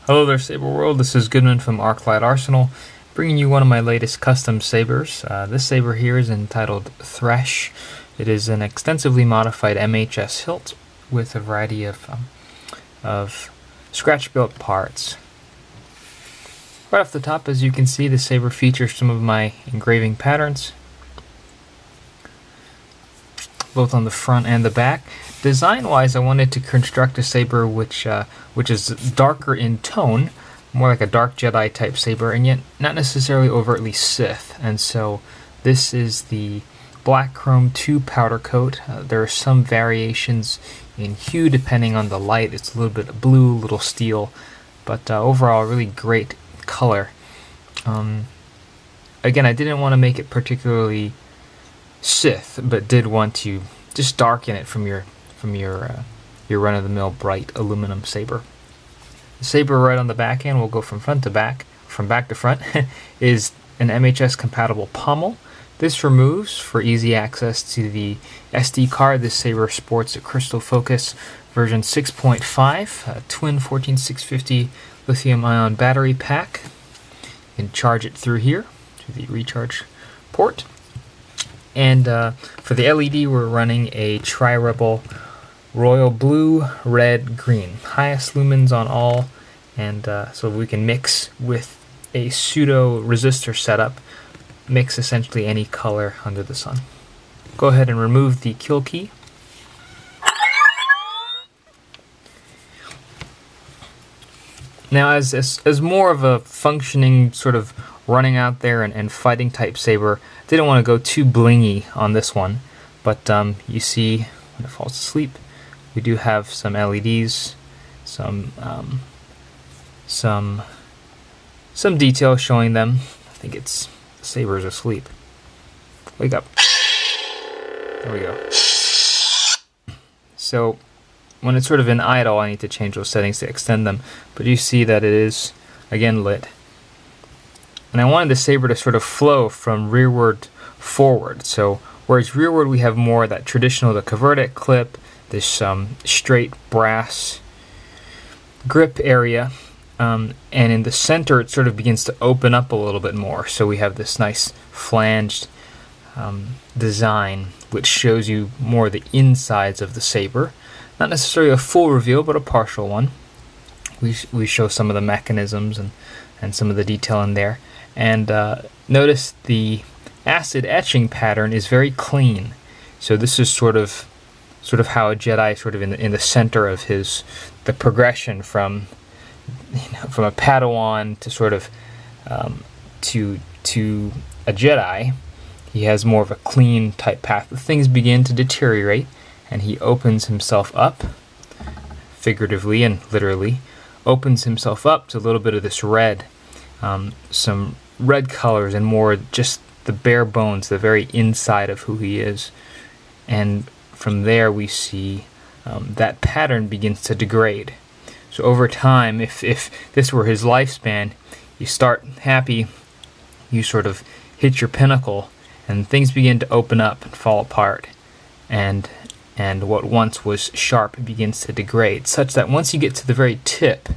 Hello there, Saber World. This is Goodman from ArkLight Arsenal, bringing you one of my latest custom sabers. This saber here is entitled Thresh. It is an extensively modified MHS hilt with a variety of scratch-built parts. Right off the top, as you can see, the saber features some of my engraving patterns, both on the front and the back. Design-wise, I wanted to construct a saber which is darker in tone, more like a dark Jedi type saber, and yet not necessarily overtly Sith. And so this is the black chrome 2 powder coat. There are some variations in hue depending on the light. It's a little bit blue, a little steel, but overall really great color. Again, I didn't want to make it particularly Sith, but did want to just darken it from your run-of-the-mill bright aluminum saber. The saber right on the back end will go from front to back, from back to front, is an MHS compatible pommel. This removes for easy access to the SD card. This saber sports a crystal focus version 6.5, a twin 14650 lithium-ion battery pack. You can charge it through here, through the recharge port. And for the LED, we're running a Tri-Rebel Royal Blue, Red, Green. Highest lumens on all, and so we can mix with a pseudo resistor setup, mix essentially any color under the sun. Go ahead and remove the kill key. Now, as more of a functioning sort of running out there and fighting type saber, didn't want to go too blingy on this one, but you see when it falls asleep, we do have some LEDs, some detail showing them. I think it's the saber's asleep. Wake up. There we go. So when it's sort of in idle, I need to change those settings to extend them, but you see that it is again lit. And I wanted the saber to sort of flow from rearward forward. So whereas rearward we have more of that traditional, the Caverdic clip, this straight brass grip area, and in the center it sort of begins to open up a little bit more. So we have this nice flanged design which shows you more the insides of the saber. Not necessarily a full reveal, but a partial one. We show some of the mechanisms and some of the detail in there. And notice the acid etching pattern is very clean. So this is sort of how a Jedi sort of in the center of the progression from a Padawan to sort of to a Jedi. He has more of a clean type path. Things begin to deteriorate, and he opens himself up, figuratively and literally, opens himself up to a little bit of this red, some red colors, and more just the bare bones, the very inside of who he is. And from there we see that pattern begins to degrade. So over time, if this were his lifespan, you start happy, you sort of hit your pinnacle, and things begin to open up and fall apart, and what once was sharp begins to degrade, such that once you get to the very tip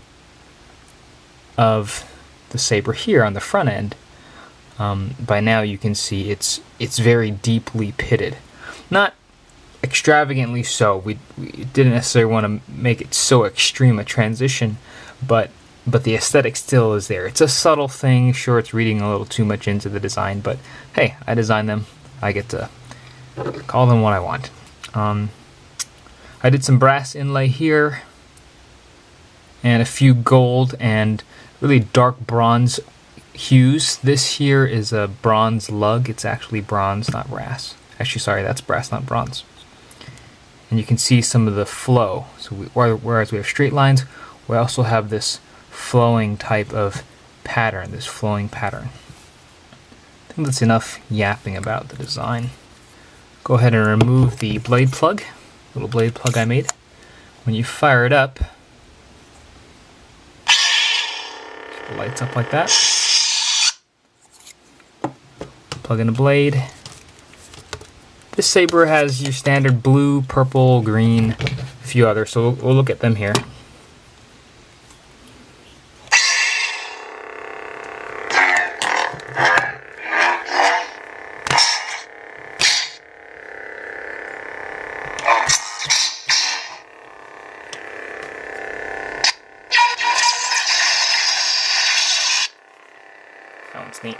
of the saber here on the front end, by now you can see it's very deeply pitted. Not extravagantly so. We didn't necessarily want to make it so extreme a transition, but the aesthetic still is there. It's a subtle thing. Sure, it's reading a little too much into the design, but hey, I designed them. I get to call them what I want. I did some brass inlay here, and a few gold and really dark bronze hues. This here is a bronze lug. It's actually bronze, not brass. Actually, sorry, that's brass, not bronze. And you can see some of the flow. So whereas we have straight lines, we also have this flowing type of pattern, this flowing pattern. I think that's enough yapping about the design. Go ahead and remove the blade plug, little blade plug I made. When you fire it up, it lights up like that. Plug in the blade. This saber has your standard blue, purple, green, a few others, so we'll look at them here. That's neat.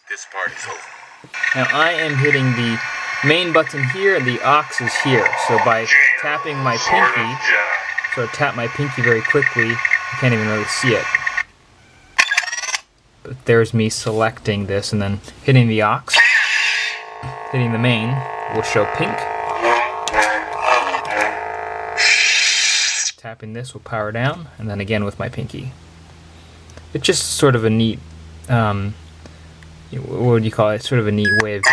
This part is over. Now I am hitting the main button here and the aux is here. So by tapping my pinky, so I tap my pinky very quickly, you can't even really see it. But there's me selecting this and then hitting the aux, hitting the main will show pink. Tapping this will power down, and then again with my pinky. It's just sort of a neat, what would you call it? Sort of a neat way of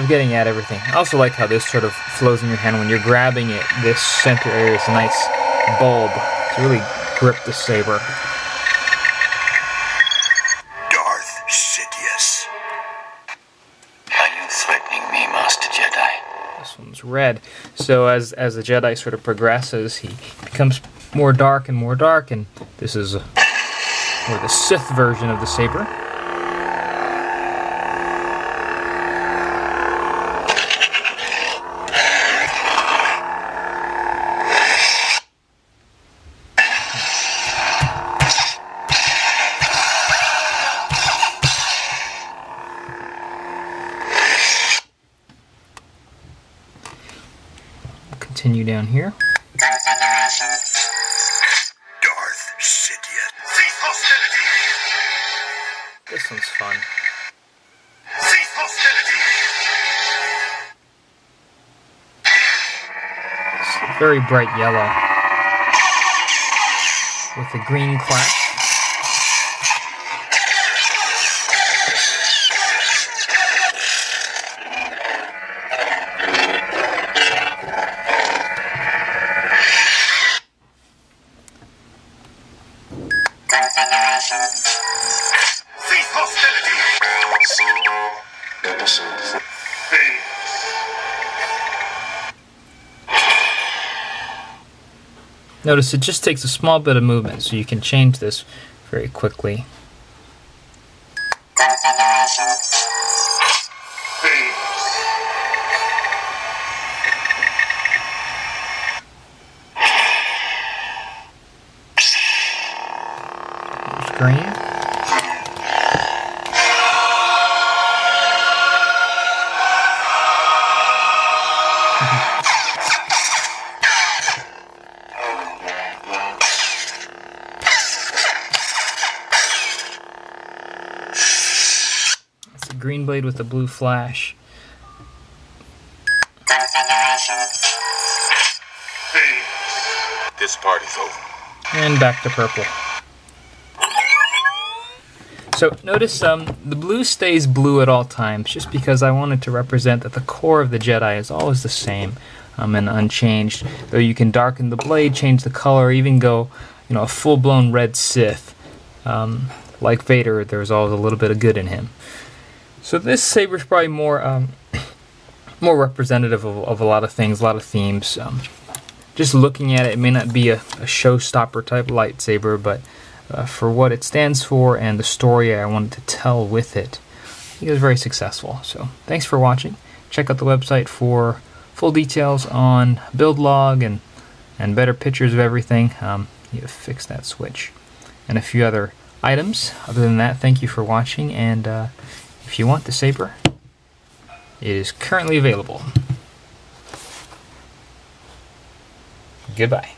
getting at everything. I also like how this sort of flows in your hand when you're grabbing it. This center area is a nice bulb to really grip the saber. Darth Sidious. Are you threatening me, Master Jedi? This one's red. So as the Jedi sort of progresses, he becomes more dark, and this is more the Sith version of the saber. Continue down here. Darth Sidious. Cease hostility. This one's fun. Cease hostility. It's a very bright yellow with a green clash. Cease hostility. Notice it just takes a small bit of movement, so you can change this very quickly. There's green. It's a green blade with a blue flash. This part is over. And back to purple. So notice the blue stays blue at all times, just because I wanted to represent that the core of the Jedi is always the same and unchanged. Though you can darken the blade, change the color, even go, a full-blown red Sith. Like Vader, there's always a little bit of good in him. So this saber is probably more more representative of a lot of things, a lot of themes. Just looking at it, it may not be a showstopper type lightsaber, but for what it stands for and the story I wanted to tell with it, I think it was very successful. So thanks for watching. Check out the website for full details on build log and better pictures of everything. You have fixed that switch and a few other items. Other than that, thank you for watching, and if you want the saber, it is currently available. Goodbye.